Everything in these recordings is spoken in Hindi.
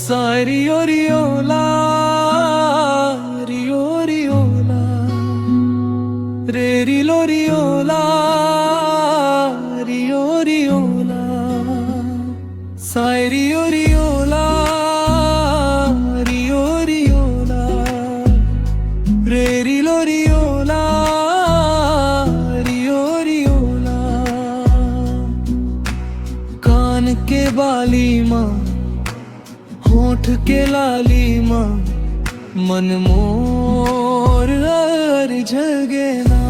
सारी ओरियोला रियोरियोला रेरी लोरियोला रियोरियोला सारी ओरियोला रियोरियोला रेरी लोरियोला रियोरियोला कान के बाली माँ होठ के लाली माँ मन मोर हर जगे ना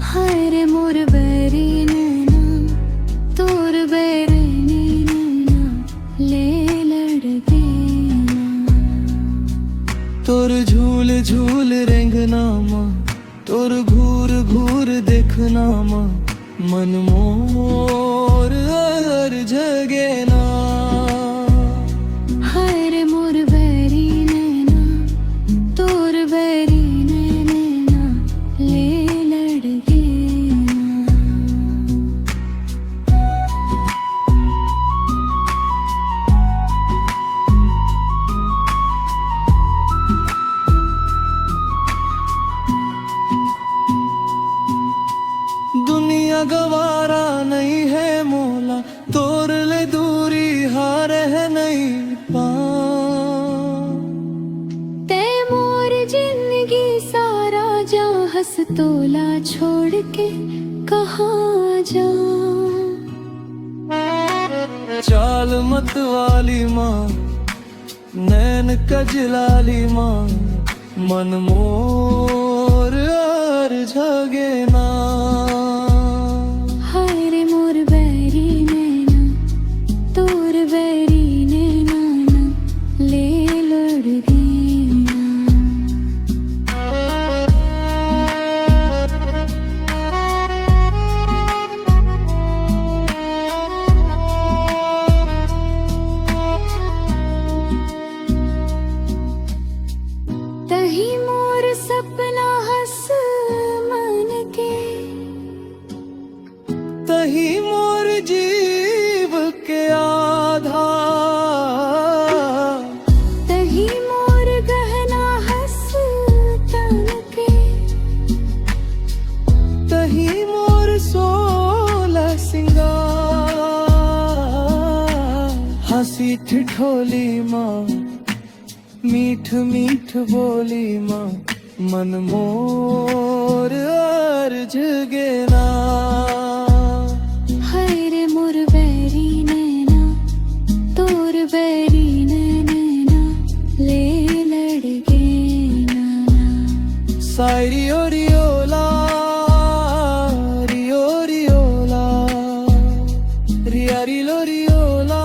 हाय रे मोर बैरी नैना तोर बैरी नैना ले लड़के ना तोर झूल झूल रेंगना माँ तोर घूर घूर देखना माँ मन मोर हर जगे ना हाय रे मोर बैरी नैना तोर बैरी नैना ले लड़के ना दुनिया गवारा नहीं है मोला तोर ले दूरी हार है नहीं पा ते मोर जिंदगी सारा जा हंस तोला छोड़ के कहाँ जा चाल मत वाली माँ नैन कजलाली माँ मन मोर हर जगे ना हाय रे मोर बैरी नैना तोर बैरी नैना ले लड़के ना तही मोर सपना हंस मन के तही मोर जीव के आधार तही मोर गहना हंस तन के तही मोर सोलह सिंगार हंसी ठिठोली माँ मीठ मीठ बोली माँ मन मोर हर जगे ना हाय रे मोर बैरी नैना तोर बैरी नैना ले लड़के ना सारी ओरियोला रियोरियोला रियारी लोरियोला